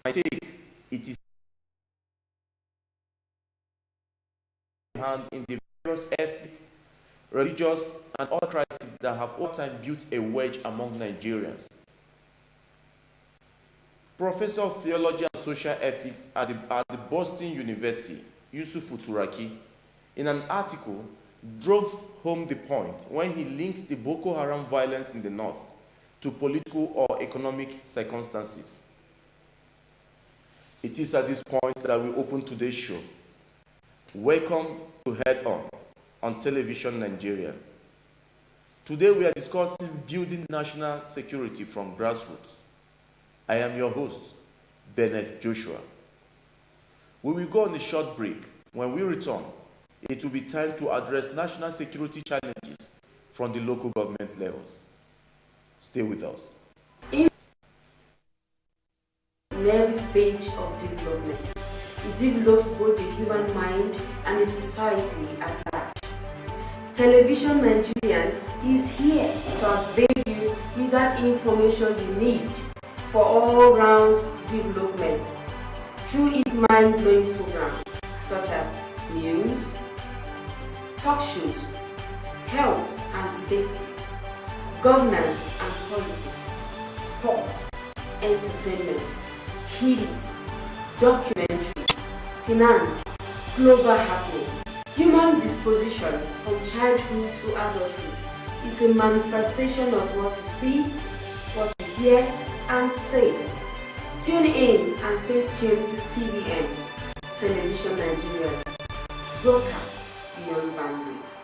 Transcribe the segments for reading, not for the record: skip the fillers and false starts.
my take, it is hand in the various ethnic, religious, and other crises that have over time built a wedge among Nigerians. Professor of Theology and Social Ethics at the Boston University, Yusufu Turaki, in an article, drove home the point when he linked the Boko Haram violence in the north to political or economic circumstances. It is at this point that we open today's show. Welcome to Head on Television Nigeria. Today we are discussing building national security from grassroots. I am your host, Benneth Joshua. We will go on a short break. When we return, it will be time to address national security challenges from the local government levels. Stay with us. In every stage of development, it develops both the human mind and the society at large. Television Nigerian is here to avail you with that information you need for all-round development through its mind-blowing programs such as news, talk shows, health and safety, governance and politics, sports, entertainment, kids, documentaries, finance, global happenings, human disposition from childhood to adulthood. It's a manifestation of what you see, what you hear, and say. Tune in and stay tuned to TVN, Television Nigeria, broadcast beyond boundaries.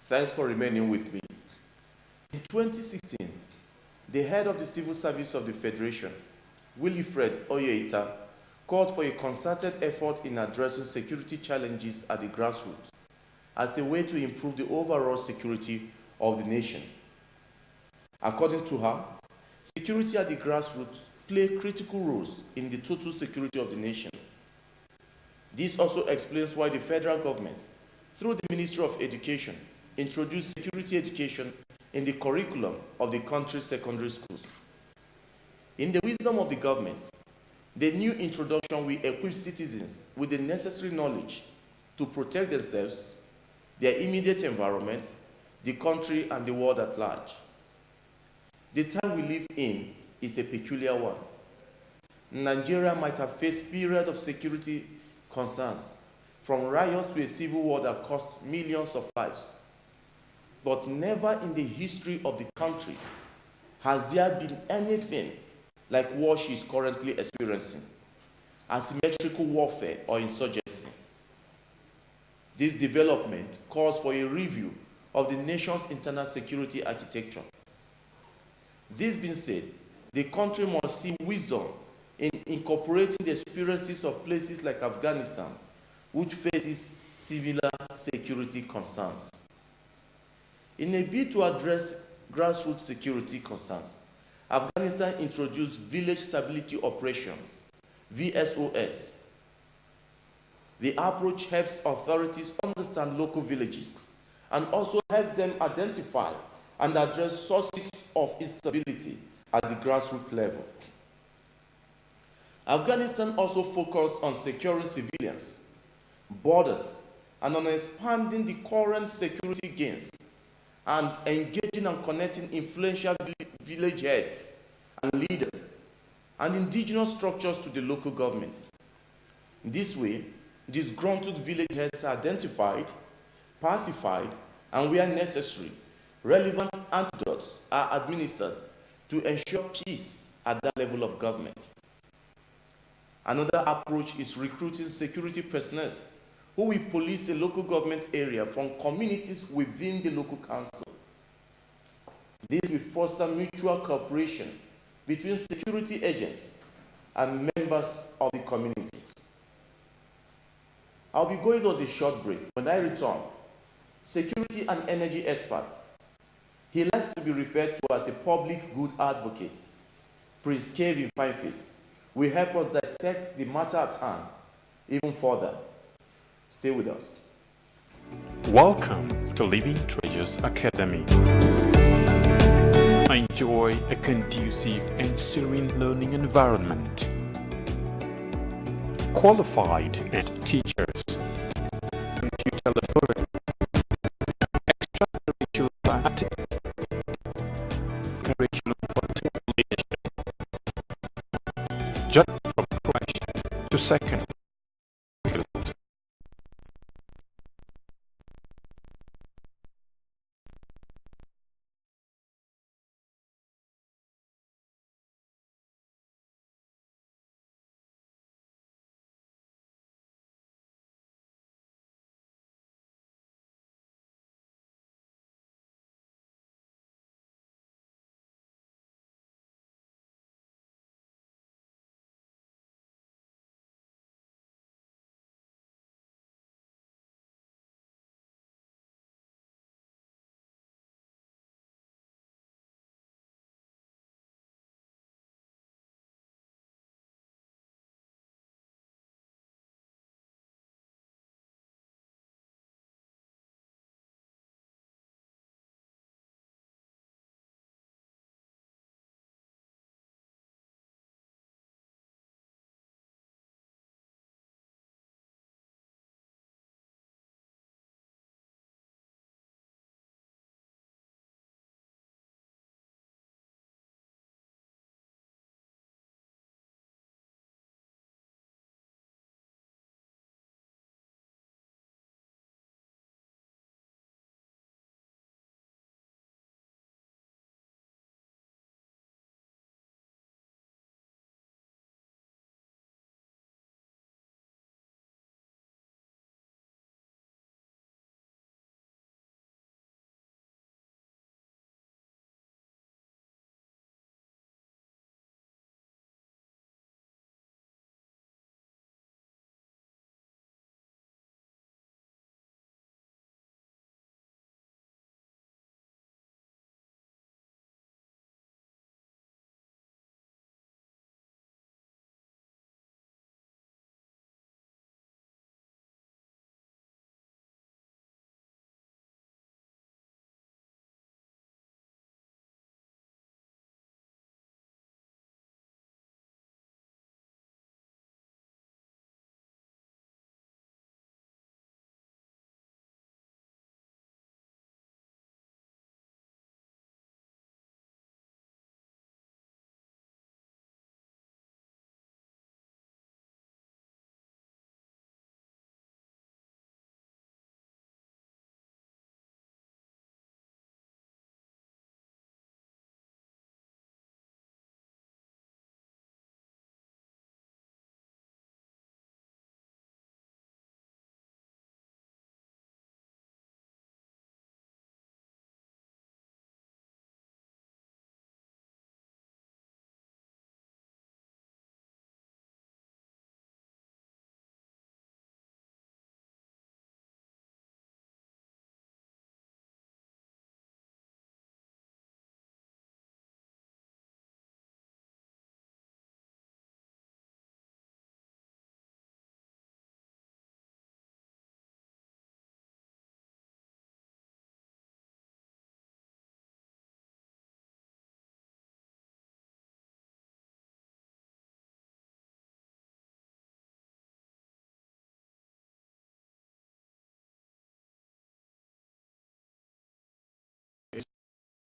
Thanks for remaining with me. In 2016, the head of the Civil Service of the Federation, Wilfred Oyeita, called for a concerted effort in addressing security challenges at the grassroots as a way to improve the overall security of the nation. According to her, security at the grassroots play critical roles in the total security of the nation. This also explains why the federal government, through the Ministry of Education, introduced security education in the curriculum of the country's secondary schools. In the wisdom of the government, the new introduction will equip citizens with the necessary knowledge to protect themselves, their immediate environment, the country, and the world at large. The time we live in is a peculiar one. Nigeria might have faced periods of security concerns, from riots to a civil war that cost millions of lives. But never in the history of the country has there been anything like what she is currently experiencing, asymmetrical warfare or insurgency. This development calls for a review of the nation's internal security architecture. This being said, the country must see wisdom in incorporating the experiences of places like Afghanistan, which faces similar security concerns. In a bid to address grassroots security concerns, Afghanistan introduced Village Stability Operations, VSOS. The approach helps authorities understand local villages and also helps them identify and address sources of instability at the grassroots level. Afghanistan also focused on securing civilians, borders, and on expanding the current security gains and engaging and connecting influential village heads and leaders and indigenous structures to the local government. In this way, disgruntled village heads are identified, pacified, and where necessary, relevant antidotes are administered to ensure peace at that level of government. Another approach is recruiting security personnel who will police a local government area from communities within the local council. This will foster mutual cooperation between security agents and members of the community. I'll be going on a short break. When I return, security and energy expert. He likes to be referred to as a public good advocate, Prince Fyneface, will help us dissect the matter at hand even further. Stay with us. Welcome to Living Treasures Academy. Enjoy a conducive and serene learning environment. Qualified and teachers, computer laboratory, extracurricular activity, curriculum for team leadership, journey from creche to second.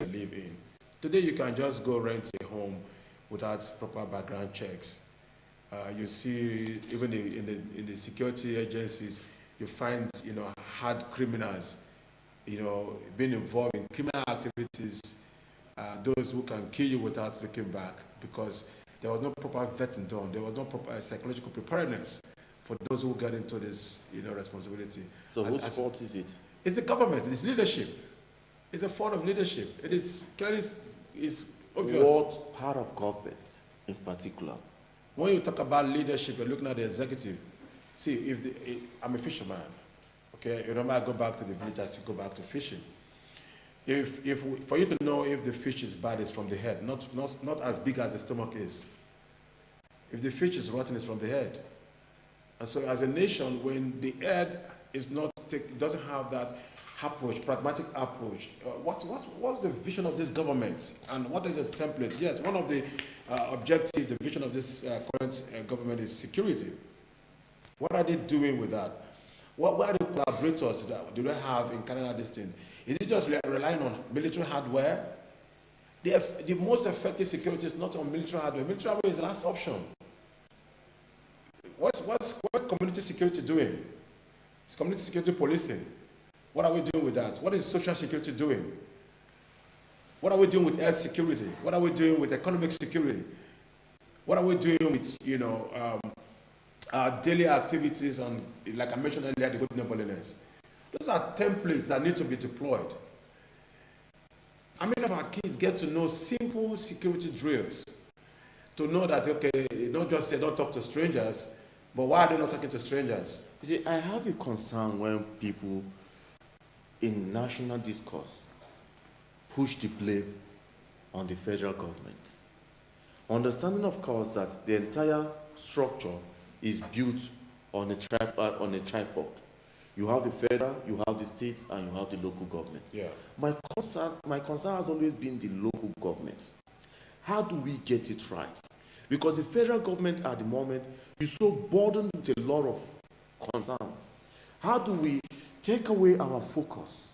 Live in. Today you can just go rent a home without proper background checks. You see, even in the security agencies, you find hard criminals, being involved in criminal activities. Those who can kill you without looking back, because there was no proper vetting done. There was no proper psychological preparedness for those who get into this responsibility. So whose fault is it? It's the government. It's leadership. It's a fault of leadership. It is clearly it's obvious. What part of government in particular? When you talk about leadership, you're looking at the executive. See, I'm a fisherman, okay? Remember, I go back to the village, I still go back to fishing. For you to know if the fish is bad, it's from the head, not as big as the stomach is. If the fish is rotten, it's from the head. And so as a nation, when the head is not, doesn't have that approach, pragmatic approach, what's the vision of this government? And what is the template? Yes, one of the objectives, the vision of this current government is security. What are they doing with that? What are the collaborators that do they have in Canada this thing? Is it just relying on military hardware? The most effective security is not on military hardware. Military hardware is the last option. What's community security doing? It's community security policing. What are we doing with that? What is social security doing? What are we doing with health security? What are we doing with economic security? What are we doing with, our daily activities and, like I mentioned earlier, the good neighborliness? Those are templates that need to be deployed. How many of our kids get to know simple security drills? To know that, okay, don't just say don't talk to strangers, but why are they not talking to strangers? You see, I have a concern when people in national discourse push the blame on the federal government. Understanding, of course, that the entire structure is built on a tripod. You have the federal, you have the states, and you have the local government. Yeah. My concern has always been the local government. How do we get it right? Because the federal government at the moment is so burdened with a lot of concerns. How do we take away our focus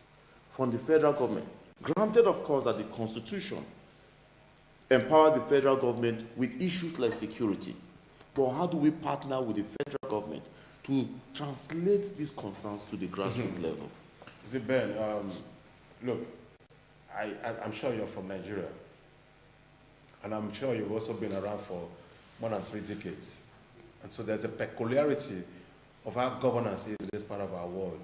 from the federal government? Granted, of course, that the Constitution empowers the federal government with issues like security. But how do we partner with the federal government to translate these concerns to the grassroots level? See, Ben, look, I'm sure you're from Nigeria. And I'm sure you've also been around for more than 3 decades. And so there's a peculiarity of how governance is in this part of our world.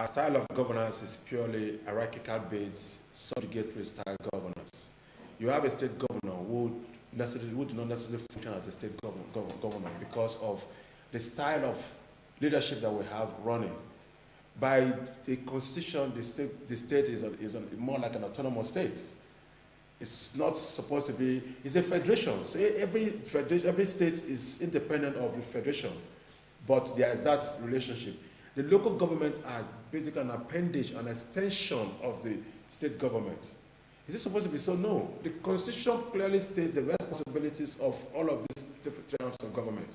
Our style of governance is purely hierarchical-based, subjugatory style governance. You have a state governor who do not necessarily function as a state governor because of the style of leadership that we have running. By the constitution, the state is more like an autonomous state. It's not supposed to be, it's a federation. So every state is independent of the federation, but there is that relationship. The local government are basically an appendage, an extension of the state government. Is it supposed to be so? No. The Constitution clearly states the responsibilities of all of these different arms of government.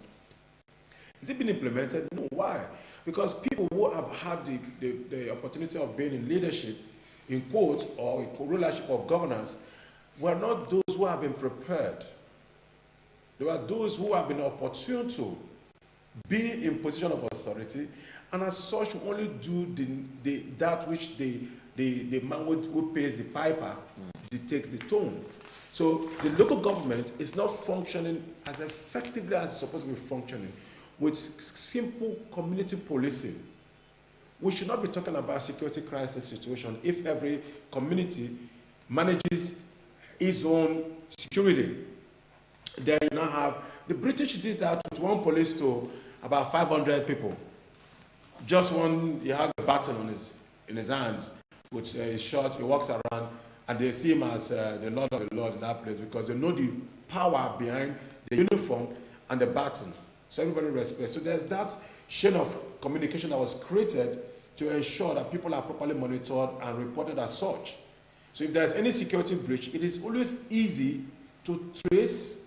Is it being implemented? No. Why? Because people who have had the opportunity of being in leadership, in quotes, or in rulership or governance, were not those who have been prepared. They were those who have been opportune to be in position of authority, and as such only do that which the man who pays the piper dictates the tone. So the local government is not functioning as effectively as it's supposed to be functioning with simple community policing. We should not be talking about security crisis situation if every community manages its own security. Then you now have, the British did that with one police to about 500 people. Just one, he has a baton in his hands, which is short, he walks around, and they see him as the Lord of the Lords in that place because they know the power behind the uniform and the baton. So everybody respects. So there's that chain of communication that was created to ensure that people are properly monitored and reported as such. So if there's any security breach, it is always easy to trace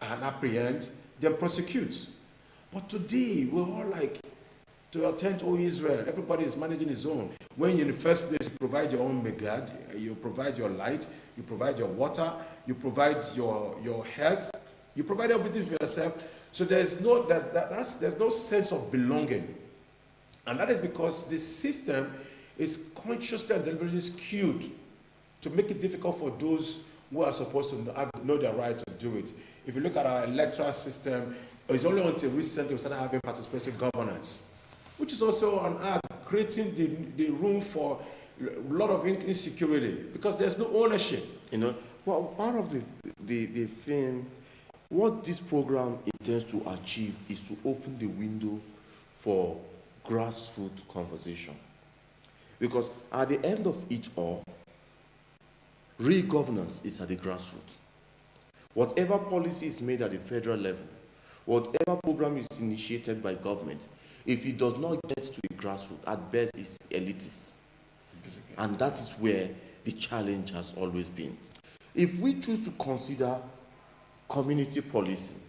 and apprehend, then prosecute. But today, we're all like, to attend to Israel, everybody is managing his own. When in the first place, you provide your own megad, you provide your light, you provide your water, you provide your health, you provide everything for yourself. So there's no sense of belonging. And that is because the system is consciously and deliberately skewed to make it difficult for those who are supposed to know their right to do it. If you look at our electoral system, it's only until recently we started having participatory governance, which is also an art, creating the room for a lot of insecurity because there's no ownership. Well, part of the thing, what this program intends to achieve is to open the window for grassroots conversation. Because at the end of it all, real governance is at the grassroots. Whatever policy is made at the federal level, whatever program is initiated by government, if it does not get to the grassroots, at best it's elitist. And that is where the challenge has always been. If we choose to consider community policing,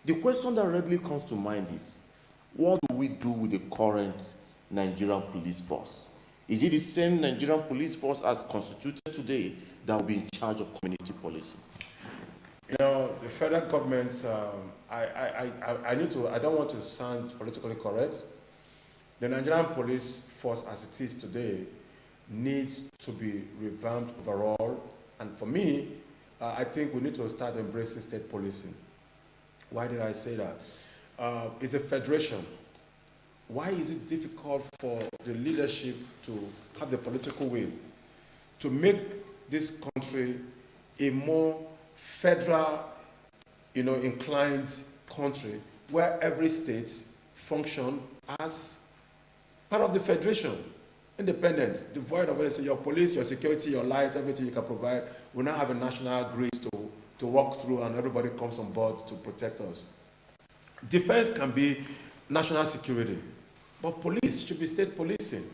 the question that readily comes to mind is, what do we do with the current Nigerian police force? Is it the same Nigerian police force as constituted today that will be in charge of community policing? You know, the federal government, I don't want to sound politically correct. The Nigerian police force as it is today needs to be revamped overall. And for me, I think we need to start embracing state policing. Why did I say that? It's a federation. Why is it difficult for the leadership to have the political will to make this country a more federal, inclined country where every state function as part of the federation, independent, devoid of anything. Your police, your security, your lights, everything you can provide. We now have a national grid to walk through, and everybody comes on board to protect us. Defense can be national security, but police should be state policing.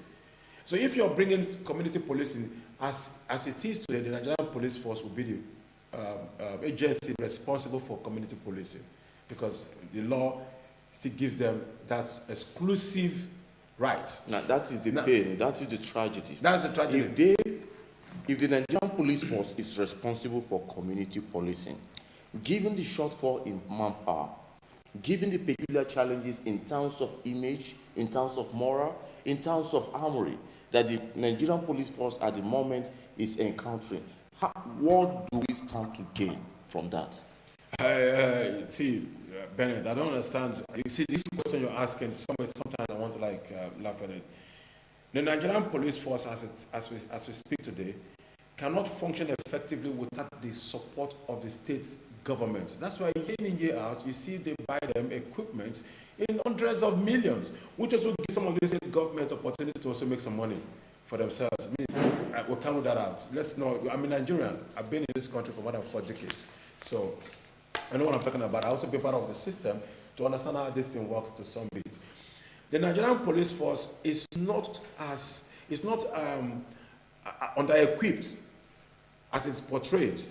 So if you're bringing community policing, as it is today, the Nigerian police force will be the agency responsible for community policing, because the law still gives them that exclusive right. Now that is the pain, that is the tragedy. That's the tragedy. If the Nigerian police force is responsible for community policing, given the shortfall in manpower, given the peculiar challenges in terms of image, in terms of moral, in terms of armory, that the Nigerian police force at the moment is encountering, what do we stand to gain from that? Bennett, I don't understand. You see, this question you're asking, sometimes I want to laugh at it. The Nigerian police force, as we speak today, cannot function effectively without the support of the state government. That's why year in, year out, you see they buy them equipment in hundreds of millions, which also gives some of the state government opportunity to also make some money for themselves. We can't rule that out. Let's know. I'm a Nigerian. I've been in this country for more than 4 decades. So I know what I'm talking about. I also be part of the system to understand how this thing works to some bit. The Nigerian police force is not under-equipped as it's portrayed.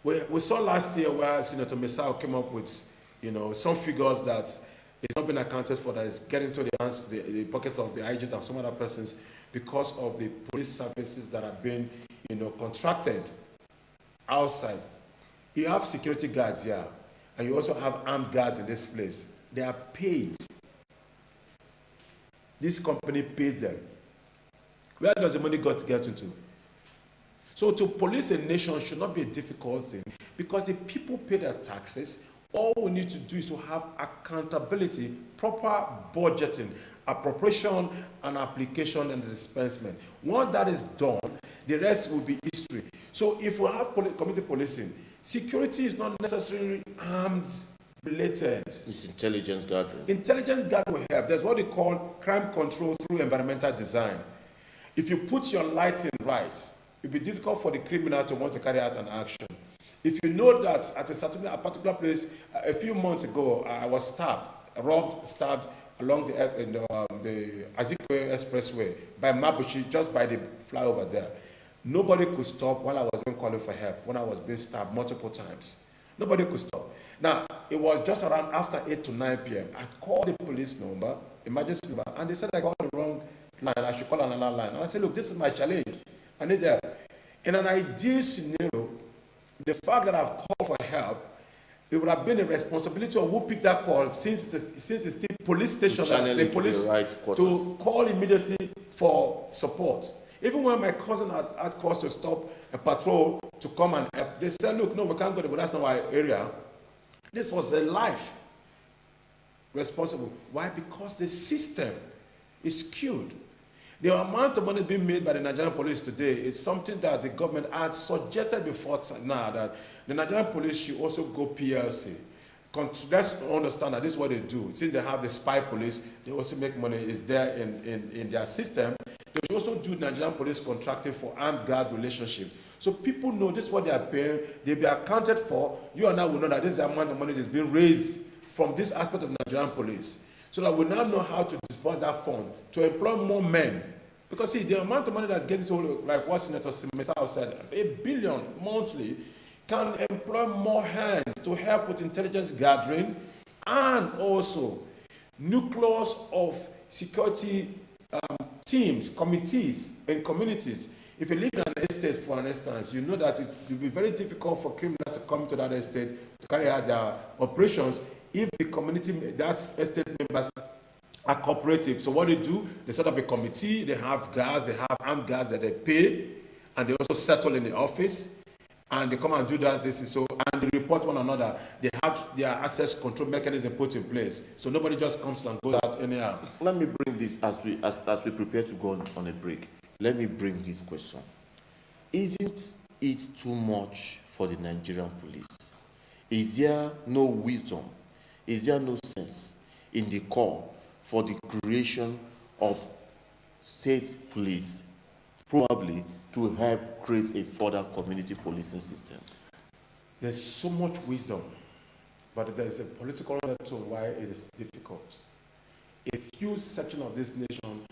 We saw last year where Senator Mesau came up with, some figures that it's not been accounted for, that is getting to the pockets of the IGs and some other persons because of the police services that have been, contracted outside. You have security guards here, and you also have armed guards in this place. They are paid. This company paid them. Where does the money get into? So to police a nation should not be a difficult thing, because the people pay their taxes. All we need to do is to have accountability, proper budgeting, appropriation and application and dispensement. Once that is done, the rest will be history. So if we have community policing, security is not necessarily armed related. It's intelligence gathering. Intelligence gathering will help. There's what they call crime control through environmental design. If you put your lighting right, it'll be difficult for the criminal to want to carry out an action. If you know that at a particular place, a few months ago, I was stabbed along the Azikwe Expressway by Mabuchi, just by the flyover there. Nobody could stop while I was even calling for help, when I was being stabbed multiple times. Nobody could stop. Now, it was just around after 8 to 9 p.m. I called the police number, emergency number, and they said I got the wrong line. I should call another line. And I said, look, this is my challenge. I need help. In an ideal scenario, the fact that I've called for help, it would have been a responsibility of who picked that call, since it's still police station, the police to call immediately for support. Even when my cousin had cause to stop a patrol to come and help, they said, look, no, we can't go there, but that's not our area. This was a life responsible. Why? Because the system is skewed. The amount of money being made by the Nigerian police today is something that the government had suggested before now, that the Nigerian police should also go PLC. Let's understand that this is what they do. Since they have the spy police, they also make money. It's there in their system. They should also do Nigerian police contracting for armed guard relationship, So people know this is what they are paying, they'll be accounted for. You and I will know that this is the amount of money that's being raised from this aspect of Nigerian police. So that we now know how to disburse that fund to employ more men. Because see, the amount of money that gets into, like what Senator Simesao said, $1 billion monthly, can employ more hands to help with intelligence gathering and also nucleus of security teams, committees, and communities. If you live in an estate, for an instance, you know that it will be very difficult for criminals to come to that estate to carry out their operations if the community, that estate members are cooperative. So what they do, they set up a committee, they have guards, they have armed guards that they pay, and they also settle in the office, and they come and do that, this is so, and they report one another. They have their access control mechanism put in place. So nobody just comes and goes out anyhow. Let me bring this, as we prepare to go on a break, let me bring this question. Isn't it too much for the Nigerian police? Is there no wisdom? Is there no sense in the call for the creation of state police, probably to help create a further community policing system? There's so much wisdom, but there is a political undertone why it is difficult. A few sections of this nation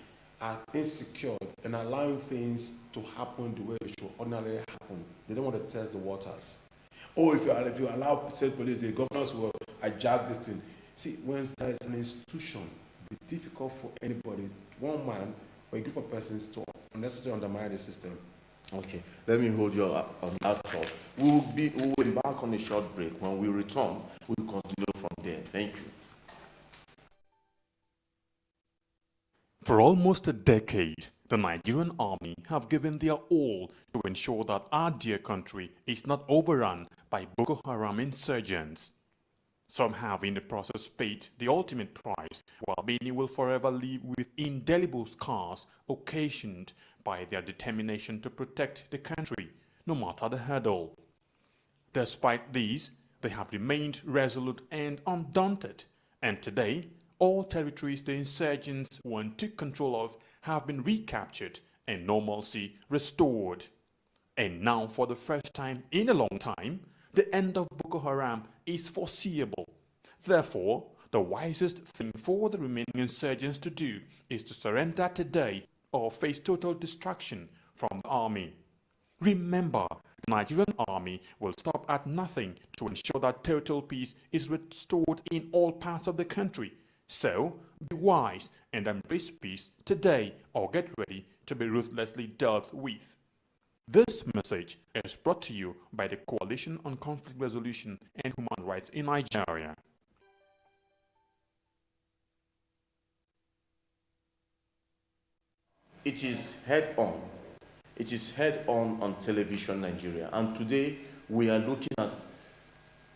are insecure and allowing things to happen the way it should ordinarily happen. They don't want to test the waters. Or if you allow state police, the governors will hijack this thing. See, when there is an institution, it's difficult for anybody, one man or a group of persons, to unnecessarily undermine the system. Okay, let me hold you on that thought. We will embark on a short break. When we return, we'll continue from there. Thank you. For almost a decade, the Nigerian army have given their all to ensure that our dear country is not overrun by Boko Haram insurgents. Some have in the process paid the ultimate price, while many will forever live with indelible scars occasioned by their determination to protect the country, no matter the hurdle. Despite these, they have remained resolute and undaunted, and today, all territories the insurgents once took control of have been recaptured and normalcy restored. And now, for the first time in a long time, the end of Boko Haram is foreseeable. Therefore, the wisest thing for the remaining insurgents to do is to surrender today or face total destruction from the army. Remember, the Nigerian army will stop at nothing to ensure that total peace is restored in all parts of the country. So, be wise and embrace peace today or get ready to be ruthlessly dealt with. This message is brought to you by the Coalition on Conflict Resolution and Human Rights in Nigeria. It is head on. It is head on television Nigeria. And today we are looking at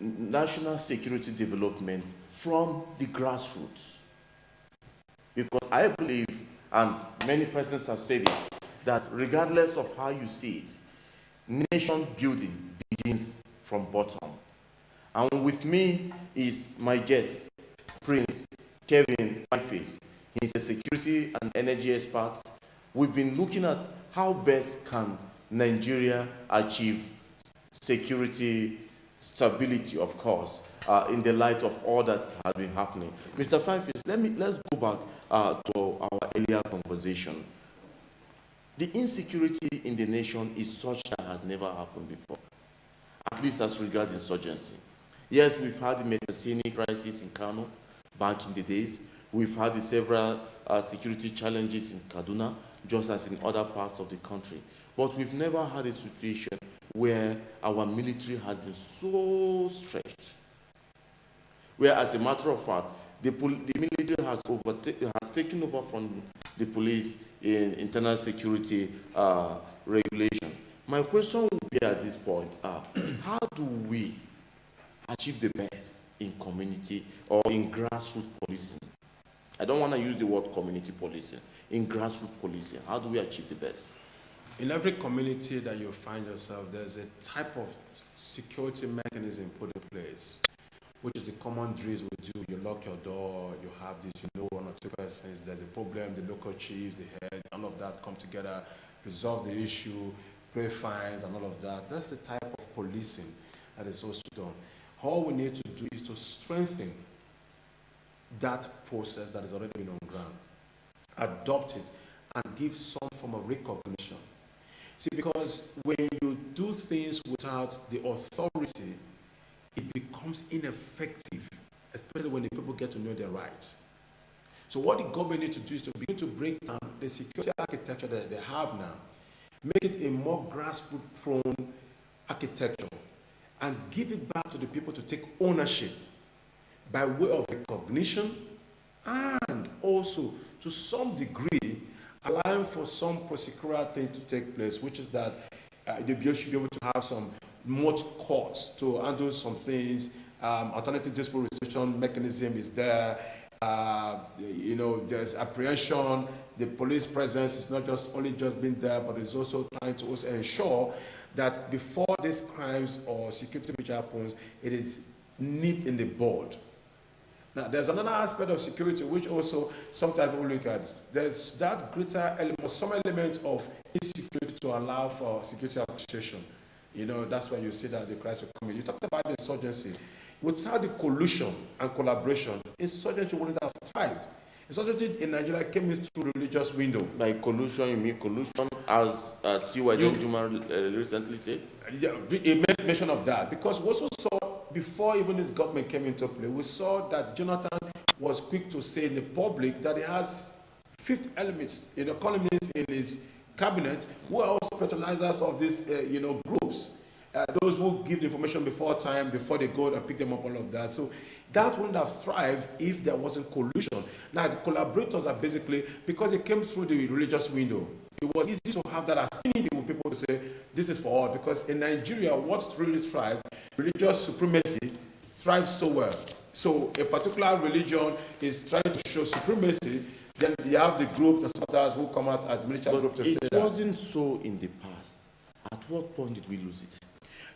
national security development from the grassroots. Because I believe, and many persons have said it, that regardless of how you see it, nation building begins from bottom. And with me is my guest, Prince Kevin Fyneface. He's a security and energy expert. We've been looking at how best can Nigeria achieve security, stability, of course, in the light of all that has been happening. Mr. Fyneface, let's go back to our earlier conversation. The insecurity in the nation is such that has never happened before, at least as regards insurgency. Yes, we've had the Metasini crisis in Kano back in the days. We've had the several security challenges in Kaduna, just as in other parts of the country. But we've never had a situation where our military had been so stretched, where, as a matter of fact, the military has taken over from the police in internal security regulation. My question would be at this point, how do we achieve the best in community or in grassroots policing? I don't want to use the word community policing. In grassroots policing, how do we achieve the best? In every community that you find yourself, there's a type of security mechanism put in place, which is the common drills we do. You lock your door, you have this, you know, one or two persons, there's a problem, the local chief, the head, all of that come together, resolve the issue, pay fines and all of that. That's the type of policing that is also done. All we need to do is to strengthen that process that has already been on ground, adopt it, and give some form of recognition. See, because when you do things without the authority, it becomes ineffective, especially when the people get to know their rights. So what the government needs to do is to begin to break down the security architecture that they have now, make it a more grassroots-prone architecture, and give it back to the people to take ownership by way of recognition, and also to some degree allowing for some prosecutorial thing to take place, which is that they should be able to have some moot courts to handle some things. Alternative dispute resolution mechanism is there. There's apprehension. The police presence is not just only just being there, but it's also trying to also ensure that before these crimes or security breach happens, it is nipped in the bud. Now, there's another aspect of security which also sometimes people look at. There's that greater element, some element of insecurity to allow for security appreciation. That's why you see that the crisis will come in. You talked about the insurgency. Without the collusion and collaboration, insurgency wouldn't have thrived. Insurgency in Nigeria came in through the religious window. By collusion, you mean collusion, as T.Y. Juma recently said? Yeah, a mention of that, because we also saw, before even this government came into play, we saw that Jonathan was quick to say in the public that he has fifth elements in economists in his cabinet who are also patronizers of these groups. Those who give the information before time, before they go and pick them up, all of that. So that wouldn't have thrived if there wasn't collusion. Now, the collaborators are basically, because it came through the religious window, it was easy to have that affinity with people to say, this is for all. Because in Nigeria, what's really thrived, religious supremacy thrives so well. So a particular religion is trying to show supremacy, then you have the groups and others who come out as military groups to say that. It wasn't so in the past. At what point did we lose it?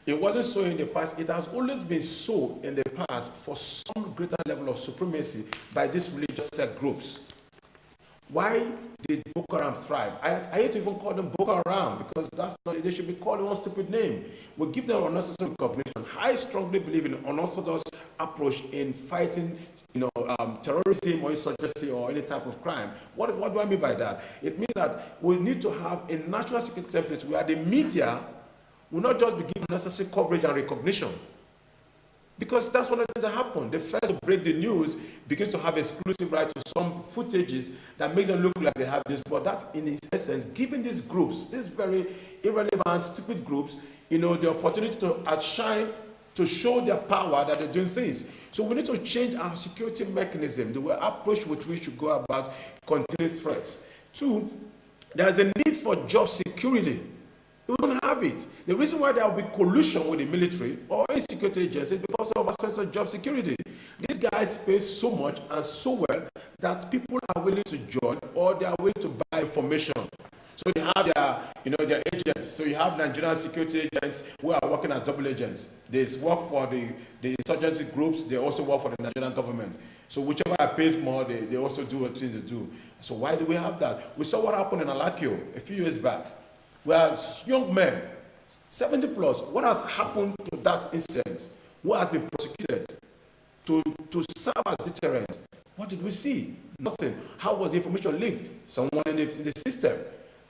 It wasn't so in the past. It has always been so in the past for some greater level of supremacy by these religious sect groups. Why did Boko Haram thrive? I hate to even call them Boko Haram, because that's not, they should be called one stupid name. We give them unnecessary recognition. I strongly believe in an unorthodox approach in fighting terrorism or insurgency or any type of crime. What do I mean by that? It means that we need to have a national security template where the media will not just be given necessary coverage and recognition. Because that's one of the things that happen. The first to break the news begins to have exclusive right to some footages that makes them look like they have this. But that, in its essence, giving these groups, these very irrelevant, stupid groups, the opportunity to outshine, to show their power that they're doing things. So we need to change our security mechanism, the way approach with which we go about containing threats. Two, there's a need for job security. We don't have it. The reason why there will be collusion with the military or any security agency is because of access to job security. These guys pay so much and so well that people are willing to join, or they are willing to buy information. So they have their agents. So you have Nigerian security agents who are working as double agents. They work for the insurgency groups. They also work for the Nigerian government. So whichever pays more, they also do what things they do. So why do we have that? We saw what happened in Alakio a few years back, where young men, 70 plus, what has happened to that incident? Who has been prosecuted to serve as deterrent? What did we see? Nothing. How was the information leaked? Someone in the system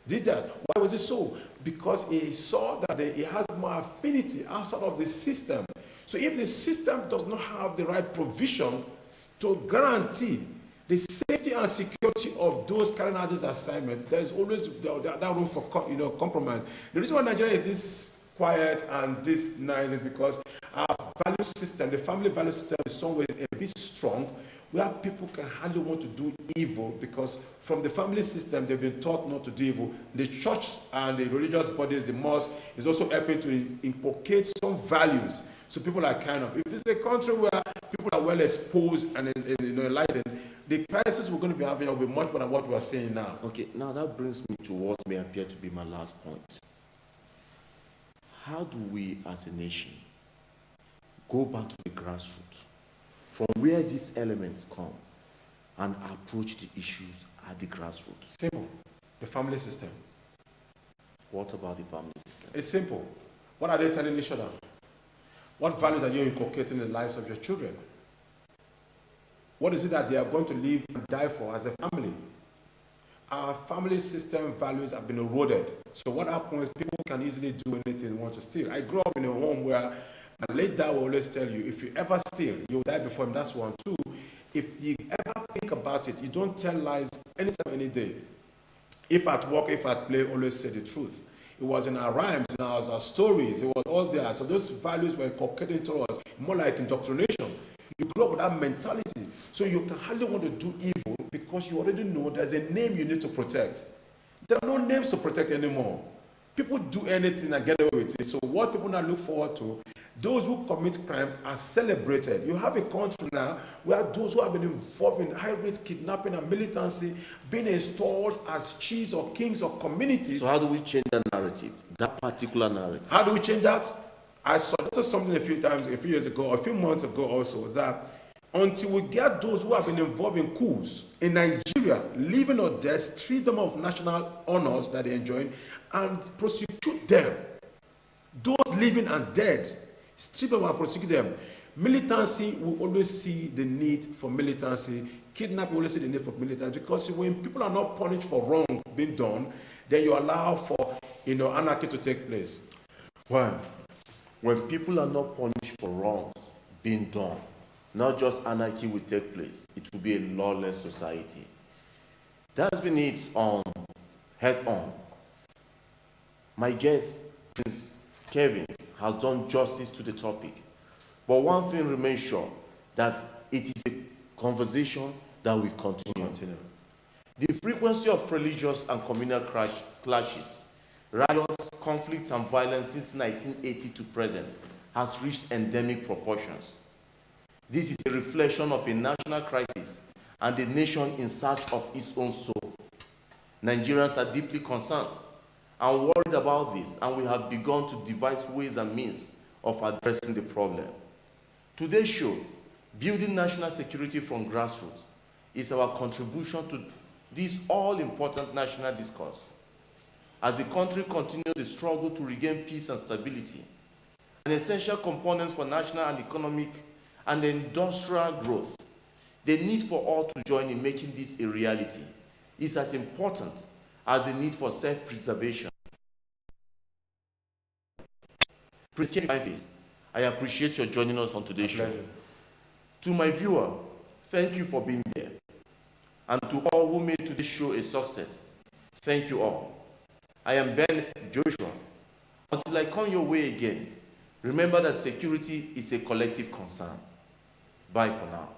did that. Why was it so? Because he saw that he has more affinity outside of the system. So if the system does not have the right provision to guarantee the safety and security of those carrying out this assignment, there is always that room for compromise. The reason why Nigeria is this quiet and this nice is because our value system, the family value system, is somewhere a bit strong, where people can hardly want to do evil, because from the family system they've been taught not to do evil. The church and the religious bodies, the mosque, is also helping to inculcate some values. So people are if it's a country where people are well exposed and enlightened, the crisis we're going to be having will be much more than what we are saying now. Okay, now that brings me to what may appear to be my last point. How do we as a nation go back to the grassroots, from where these elements come, and approach the issues at the grassroots? Simple. The family system. What about the family system? It's simple. What are they telling each other? What values are you inculcating in the lives of your children? What is it that they are going to live and die for as a family? Our family system values have been eroded. So what happens, people can easily do anything they want to steal. I grew up in a home where my late dad will always tell you, if you ever steal, you'll die before him. That's one. Two, if you ever think about it, you don't tell lies anytime, any day. If at work, if at play, always say the truth. It was in our rhymes, in our stories, it was all there. So those values were inculcated into us, more like indoctrination. You grew up with that mentality. So you can hardly want to do evil because you already know there's a name you need to protect. There are no names to protect anymore. People do anything and get away with it. So what people now look forward to, those who commit crimes are celebrated. You have a country now where those who have been involved in high-rate kidnapping and militancy being installed as chiefs or kings of communities. So how do we change that narrative, that particular narrative? How do we change that? I suggested something a few times, a few years ago, a few months ago also, that until we get those who have been involved in coups in Nigeria, living or dead, strip them of national honors that they enjoy and prosecute them. Those living and dead, strip them and prosecute them. Militancy will always see the need for militancy. Kidnapping will always see the need for militancy, because when people are not punished for wrong being done, then you allow for anarchy to take place. Why? When people are not punished for wrongs being done, not just anarchy will take place, it will be a lawless society. That's been it on head on. My guest, Prince Kevin, has done justice to the topic. But one thing remains sure, that it is a conversation that will continue. The frequency of religious and communal clashes, riots, conflicts, and violence since 1980 to present has reached endemic proportions. This is a reflection of a national crisis and the nation in search of its own soul. Nigerians are deeply concerned and worried about this, and we have begun to devise ways and means of addressing the problem. Today's show, Building National Security from Grassroots, is our contribution to this all-important national discourse. As the country continues the struggle to regain peace and stability, an essential component for national and economic and industrial growth, the need for all to join in making this a reality is as important as the need for self-preservation. Prince Fyneface, I appreciate your joining us on today's show. To my viewer, thank you for being there. And to all who made today's show a success, thank you all. I am Benneth Joshua. Until I come your way again, remember that security is a collective concern. Bye for now.